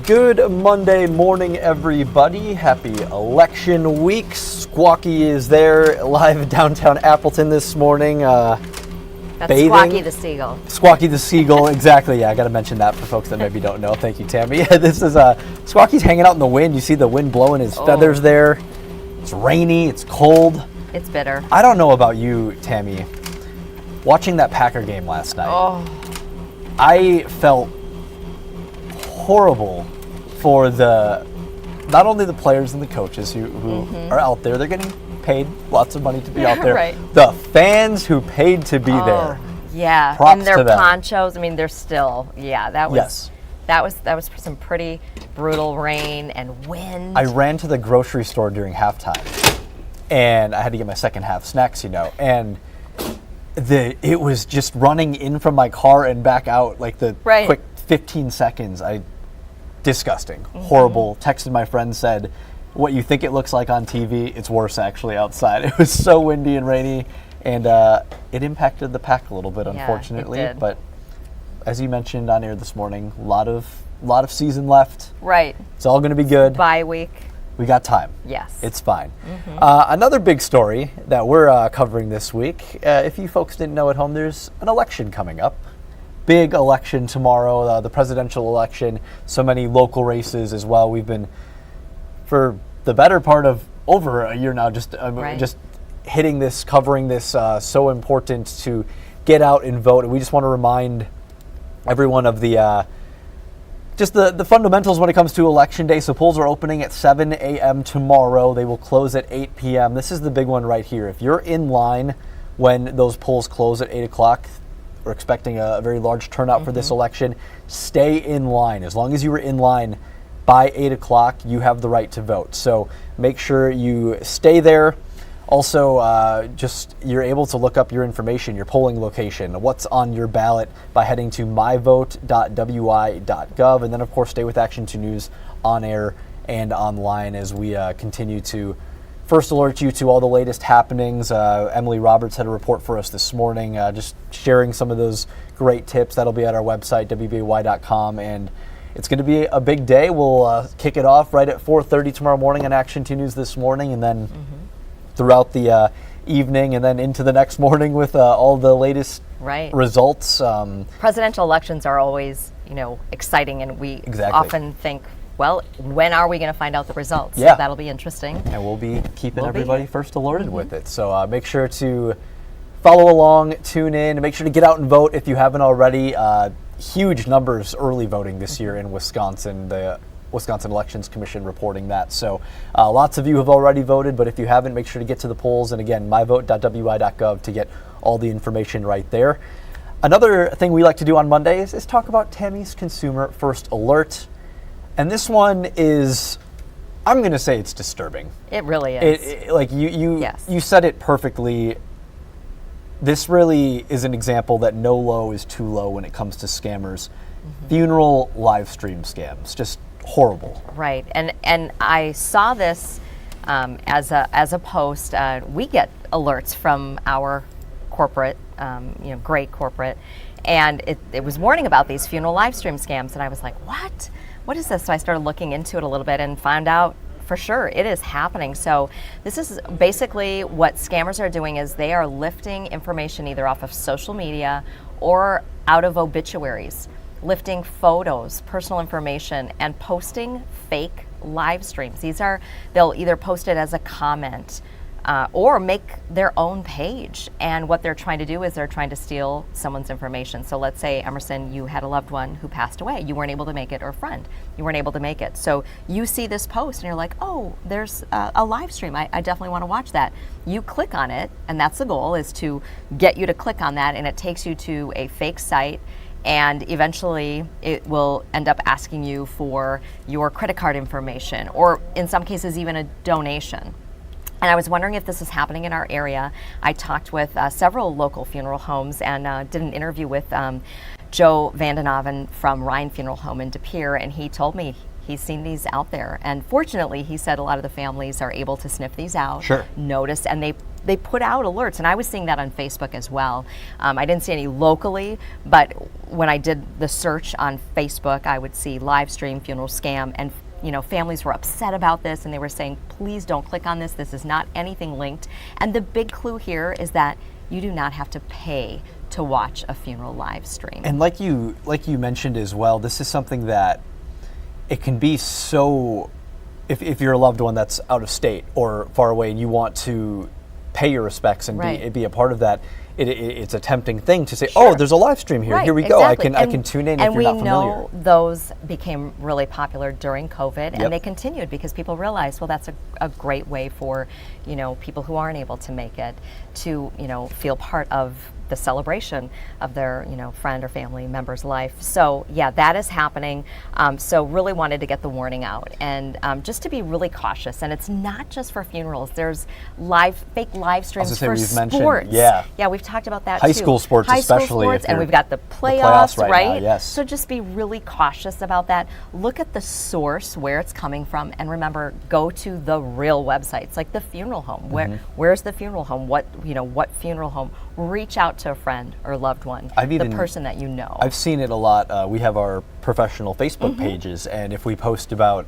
Good Monday morning, everybody. Happy election week. Squawky is there live downtown Appleton this morning. That's bathing. Squawky the Seagull. Squawky the Seagull, exactly. Yeah, I got to mention that for folks that maybe don't know. Thank you, Tammy. This is Squawky's hanging out in the wind. You see the wind blowing his feathers there. It's rainy. It's cold. It's bitter. I don't know about you, Tammy. Watching that Packer game last night, I felt horrible for not only the players and the coaches who are out there. They're getting paid lots of money to be out there. Right. The fans who paid to be there. Yeah, Props and their to them. ponchos. I mean, they're still. Yeah, that was. Yes. That was some pretty brutal rain and wind. I ran to the grocery store during halftime, and I had to get my second half snacks, and it was just running in from my car and back out like the quick 15 seconds. Disgusting, horrible. Texted my friend, said, "What you think it looks like on TV, it's worse actually outside." It was so windy and rainy, and it impacted the Pack a little bit, unfortunately. It did. But as you mentioned on air this morning, a lot of season left. Right. It's all going to be good. Bye week. We got time. Yes. It's fine. Another big story that we're covering this week, if you folks didn't know at home, there's an election coming up. Big election tomorrow, the presidential election, so many local races as well. We've been, for the better part of over a year now, just hitting this, covering this, so important to get out and vote. And we just want to remind everyone of the fundamentals when it comes to Election Day. So polls are opening at 7 a.m. tomorrow. They will close at 8 p.m. This is the big one right here. If you're in line when those polls close at 8 o'clock, we're expecting a very large turnout for this election. Stay in line. As long as you were in line by 8 o'clock, you have the right to vote. So make sure you stay there. Also, you're able to look up your information, your polling location, what's on your ballot by heading to myvote.wi.gov. And then, of course, stay with Action 2 News on air and online as we continue to first alert you to all the latest happenings. Emily Roberts had a report for us this morning, just sharing some of those great tips. That'll be at our website, WBAY.com. And it's going to be a big day. We'll kick it off right at 4:30 tomorrow morning on Action 2 News this morning, and then throughout the evening and then into the next morning with all the latest results. Presidential elections are always, exciting, and we often think, well, when are we going to find out the results? Yeah. So that'll be interesting. And we'll be keeping everybody first alerted with it. So make sure to follow along, tune in, and make sure to get out and vote if you haven't already. Huge numbers early voting this year in Wisconsin. The Wisconsin Elections Commission reporting that. So lots of you have already voted, but if you haven't, make sure to get to the polls. And again, myvote.wi.gov to get all the information right there. Another thing we like to do on Mondays is talk about Tammy's Consumer First Alert. And this one is, I'm going to say it's disturbing. It really is. You said it perfectly. This really is an example that no low is too low when it comes to scammers. Funeral live stream scams, just horrible. Right, and I saw this as a post. We get alerts from our corporate, great corporate, and it was warning about these funeral live stream scams, and I was like, what? What is this? So I started looking into it a little bit and found out for sure it is happening. So this is basically what scammers are doing, is they are lifting information either off of social media or out of obituaries, lifting photos, personal information, and posting fake live streams. They'll either post it as a comment or make their own page. And what they're trying to do is they're trying to steal someone's information. So let's say, Emerson, you had a loved one who passed away. You weren't able to make it, or a friend, you weren't able to make it. So you see this post and you're like, oh, there's a live stream. I definitely want to watch that. You click on it, and that's the goal, is to get you to click on that, and it takes you to a fake site. And eventually it will end up asking you for your credit card information, or in some cases even a donation. And I was wondering if this is happening in our area. I talked with several local funeral homes and did an interview with Joe Vandenhoven from Ryan Funeral Home in De Pere, and he told me he's seen these out there. And fortunately, he said a lot of the families are able to sniff these out, notice, and they they put out alerts, and I was seeing that on Facebook as well. I didn't see any locally, but when I did the search on Facebook, I would see live stream funeral scam, and families were upset about this, and they were saying, please don't click on this. This is not anything linked. And the big clue here is that you do not have to pay to watch a funeral live stream. And like you mentioned as well, this is something that it can be so, if you're a loved one that's out of state or far away and you want to pay your respects and be a part of that, it's a tempting thing to say, oh, there's a live stream here. Here we go. Exactly. I can tune in if you're not familiar. And we know those became really popular during COVID, and they continued because people realized, well, that's a great way for people who aren't able to make it to feel part of the celebration of their friend or family member's life. So yeah, that is happening. So really wanted to get the warning out, and just to be really cautious. And it's not just for funerals. There's fake live streams for sports. Yeah, we've talked about that high too. School sports, especially, and we've got the playoffs right now, yes. So just be really cautious about that. Look at the source, where it's coming from, and remember, go to the real websites, like the funeral home. Where's the funeral home? What funeral home? Reach out to a friend or loved one, the person that you know. I've seen it a lot. We have our professional Facebook pages, and if we post about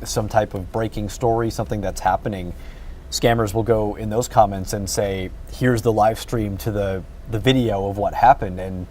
some type of breaking story, something that's happening, scammers will go in those comments and say, here's the live stream to the video of what happened, and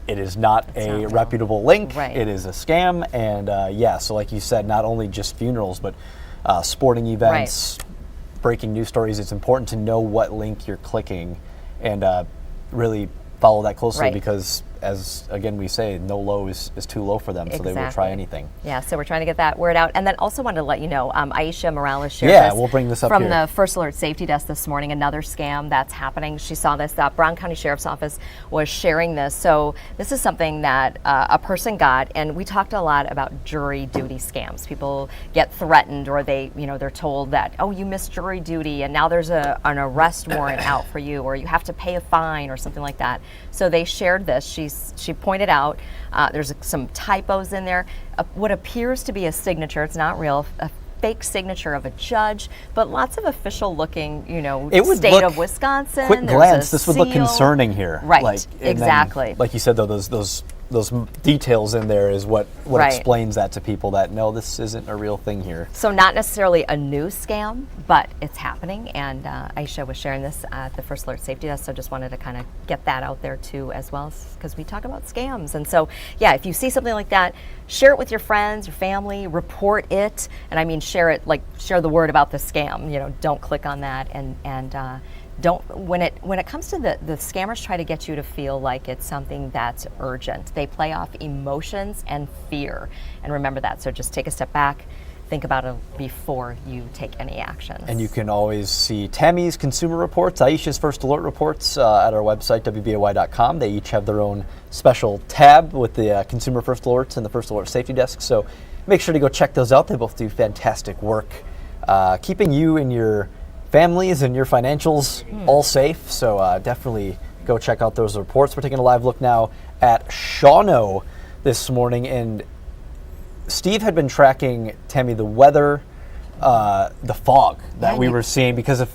it is not a reputable link. It is a scam, and so like you said, not only just funerals, but sporting events, breaking news stories, it's important to know what link you're clicking and really follow that closely because, as again we say, no low is too low for them, so they will try anything. Yeah, so we're trying to get that word out. And then also wanted to let you know, Aisha Morales shared this we'll bring this up from here. the First Alert Safety Desk this morning, another scam that's happening. She saw this, Brown County Sheriff's Office was sharing this. So this is something that a person got, and we talked a lot about jury duty scams. People get threatened, or they're told that, oh, you missed jury duty, and now there's an arrest warrant out for you, or you have to pay a fine or something like that. So they shared this. She pointed out there's some typos in there. What appears to be a signature, it's not real, a fake signature of a judge, but lots of official looking, state of Wisconsin. Quick glance, this would look concerning here. Right, exactly. Then, like you said, though, those details in there is what explains that to people that, no, this isn't a real thing here. So not necessarily a new scam, but it's happening, and Aisha was sharing this at the First Alert Safety Desk, so just wanted to kind of get that out there too as well, because we talk about scams. And so, yeah, if you see something like that, share it with your friends, your family, report it, and I mean share the word about the scam. Don't click on that, and don't, when it comes to the scammers try to get you to feel like it's something that's urgent. They play off emotions and fear, and remember that. So just take a step back, think about it before you take any actions. And you can always see Tammy's consumer reports, Aisha's First Alert reports at our website, WBAY.com. They each have their own special tab with the consumer First Alerts and the First Alert Safety Desk. So make sure to go check those out. They both do fantastic work, keeping you and your families and your financials all safe. So definitely go check out those reports. We're taking a live look now at Shawano this morning, and Steve had been tracking, Tammy, the weather, the fog that we were seeing, because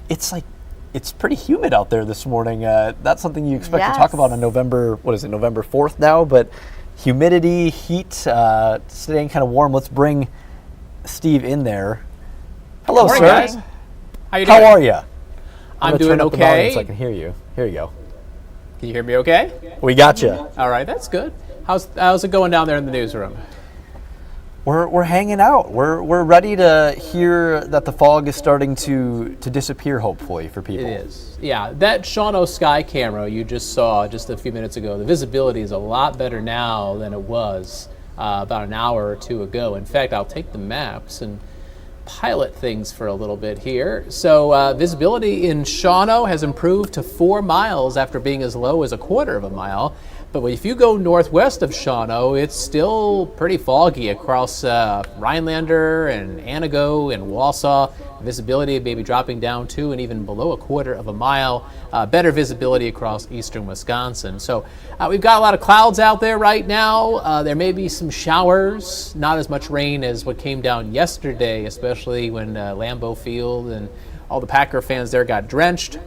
it's pretty humid out there this morning. That's something you expect to talk about on November 4th now, but humidity, heat, staying kind of warm. Let's bring Steve in there. Hello, morning, sir. Guys. How you doing? How are you? I'm doing okay. So I can hear you. Here you go. Can you hear me okay? We got you. All right, that's good. How's it going down there in the newsroom? We're hanging out. We're ready to hear that the fog is starting to disappear, hopefully, for people. It is. Yeah, that Shawano Sky camera you just saw just a few minutes ago, the visibility is a lot better now than it was about an hour or two ago. In fact, I'll take the maps and pilot things for a little bit here. So visibility in Shawano has improved to 4 miles after being as low as a quarter of a mile. But if you go northwest of Shawano, it's still pretty foggy across Rhinelander and Anago and Wausau. Visibility may be dropping down to and even below a quarter of a mile. Better visibility across eastern Wisconsin. So we've got a lot of clouds out there right now. There may be some showers, not as much rain as what came down yesterday, especially when Lambeau Field and all the Packer fans there got drenched.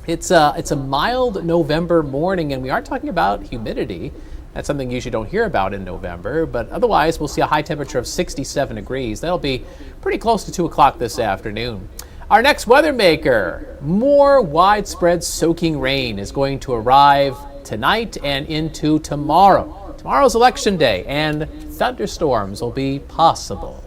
It's a mild November morning, and we are talking about humidity. That's something you usually don't hear about in November, but otherwise we'll see a high temperature of 67 degrees. That'll be pretty close to 2 o'clock this afternoon. Our next weather maker, more widespread soaking rain is going to arrive tonight and into tomorrow. Tomorrow's election day, and thunderstorms will be possible.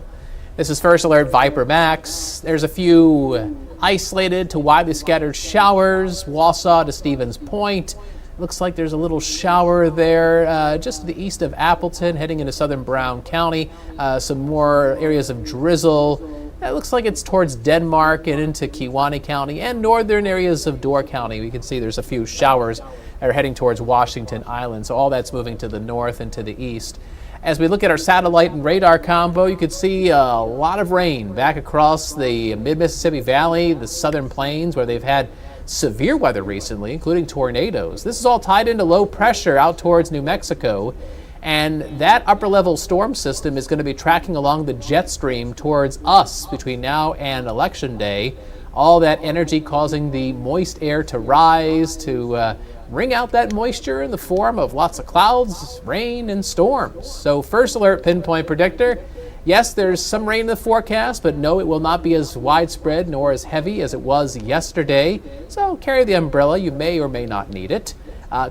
This is First Alert Viper Max. There's a few isolated to widely scattered showers, Wausau to Stevens Point. Looks like there's a little shower there just to the east of Appleton, heading into southern Brown County. Some more areas of drizzle. It looks like it's towards Denmark and into Kewaunee County and northern areas of Door County. We can see there's a few showers that are heading towards Washington Island. So all that's moving to the north and to the east. As we look at our satellite and radar combo, you can see a lot of rain back across the mid-Mississippi Valley, the southern plains, where they've had severe weather recently, including tornadoes. This is all tied into low pressure out towards New Mexico, and that upper level storm system is going to be tracking along the jet stream towards us between now and Election Day. All that energy causing the moist air to rise, to bring out that moisture in the form of lots of clouds, rain, and storms. So First Alert Pinpoint Predictor, yes, there's some rain in the forecast, but no, it will not be as widespread nor as heavy as it was yesterday. So carry the umbrella. You may or may not need it.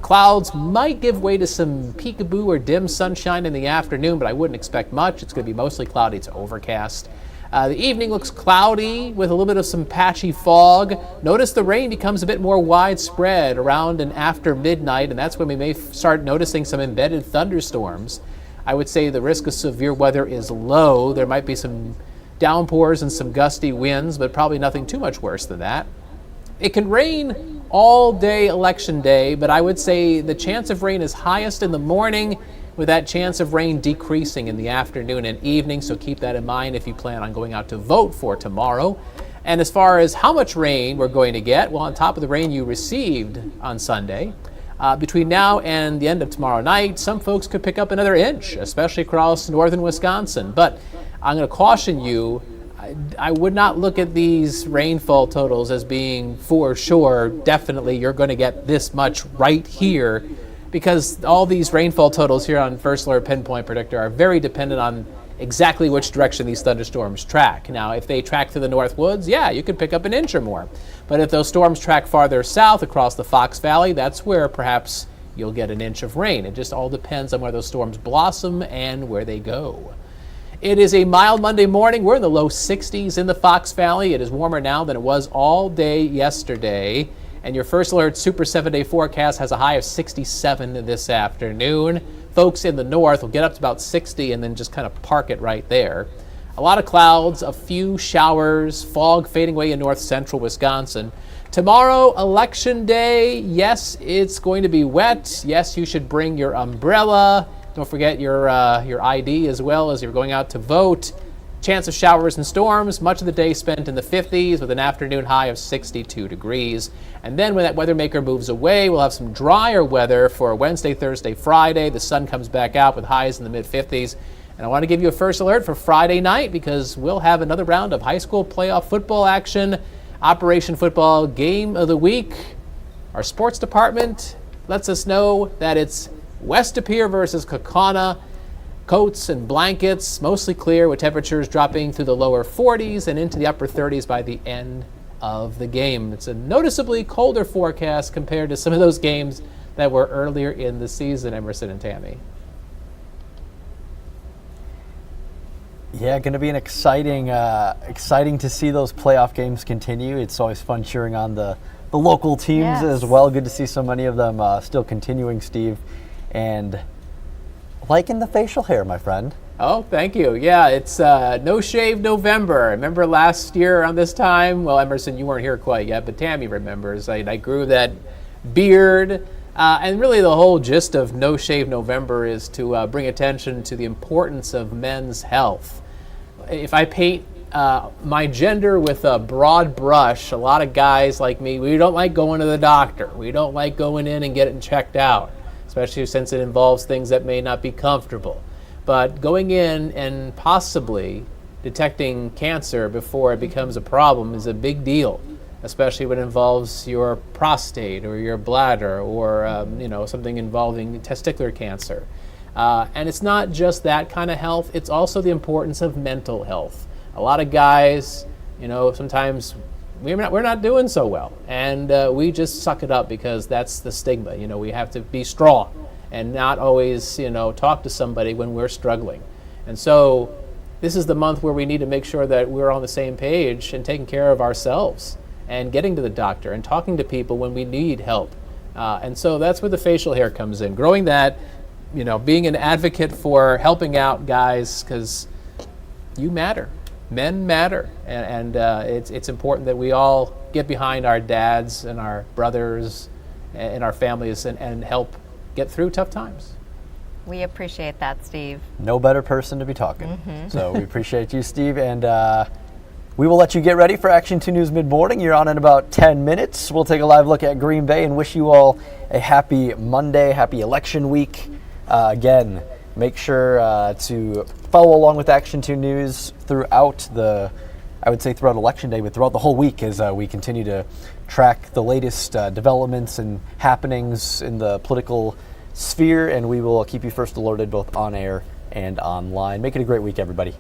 Clouds might give way to some peekaboo or dim sunshine in the afternoon, but I wouldn't expect much. It's going to be mostly cloudy to overcast. The evening looks cloudy with a little bit of some patchy fog. Notice the rain becomes a bit more widespread around and after midnight, and that's when we may start noticing some embedded thunderstorms. I would say the risk of severe weather is low. There might be some downpours and some gusty winds, but probably nothing too much worse than that. It can rain all day Election Day, but I would say the chance of rain is highest in the morning, with that chance of rain decreasing in the afternoon and evening, so keep that in mind if you plan on going out to vote for tomorrow. And as far as how much rain we're going to get, well, on top of the rain you received on Sunday, between now and the end of tomorrow night, some folks could pick up another inch, especially across northern Wisconsin. But I'm going to caution you, I would not look at these rainfall totals as being for sure, definitely you're going to get this much right here, because all these rainfall totals here on First Alert Pinpoint Predictor are very dependent on exactly which direction these thunderstorms track. Now, if they track through the North Woods, yeah, you could pick up an inch or more. But if those storms track farther south across the Fox Valley, that's where perhaps you'll get an inch of rain. It just all depends on where those storms blossom and where they go. It is a mild Monday morning. We're in the low 60s in the Fox Valley. It is warmer now than it was all day yesterday. And your First Alert Super 7-day forecast has a high of 67 this afternoon. Folks in the north will get up to about 60 and then just kind of park it right there. A lot of clouds, a few showers, fog fading away in north central Wisconsin. Tomorrow, Election Day, yes, it's going to be wet. Yes, you should bring your umbrella. Don't forget your ID as well as you're going out to vote. Chance of showers and storms, much of the day spent in the 50s with an afternoon high of 62 degrees. And then when that weather maker moves away, we'll have some drier weather for Wednesday, Thursday, Friday. The sun comes back out with highs in the mid-50s. And I want to give you a first alert for Friday night because we'll have another round of high school playoff football action. Operation Football Game of the Week. Our sports department lets us know that it's West De Pere versus Kaukauna. Coats and blankets, mostly clear with temperatures dropping through the lower 40s and into the upper 30s by the end of the game. It's a noticeably colder forecast compared to some of those games that were earlier in the season, Emerson and Tammy. Yeah, going to be an exciting to see those playoff games continue. It's always fun cheering on the local teams as well. Good to see so many of them still continuing, Steve. And liking the facial hair, my friend. Oh, thank you. Yeah, it's No Shave November. Remember last year on this time? Well, Emerson, you weren't here quite yet, but Tammy remembers. I grew that beard. And really the whole gist of No Shave November is to bring attention to the importance of men's health. If I paint my gender with a broad brush, a lot of guys like me, we don't like going to the doctor. We don't like going in and getting checked out, especially since it involves things that may not be comfortable. But going in and possibly detecting cancer before it becomes a problem is a big deal, especially when it involves your prostate or your bladder or something involving testicular cancer. And it's not just that kind of health, it's also the importance of mental health. A lot of guys, sometimes we're not doing so well, and we just suck it up because that's the stigma. We have to be strong and not always, talk to somebody when we're struggling. And so this is the month where we need to make sure that we're on the same page and taking care of ourselves and getting to the doctor and talking to people when we need help. And so that's where the facial hair comes in. Growing that, being an advocate for helping out guys, because you matter. Men matter. And it's important that we all get behind our dads and our brothers and our families and help get through tough times. We appreciate that, Steve. No better person to be talking. So we appreciate you, Steve, and we will let you get ready for Action 2 News Mid-Morning. You're on in about 10 minutes. We'll take a live look at Green Bay and wish you all a happy Monday, happy election week. Again, make sure to follow along with Action 2 News throughout throughout Election Day, but throughout the whole week as we continue to track the latest developments and happenings in the political sphere, and we will keep you first alerted both on air and online. Make it a great week, everybody.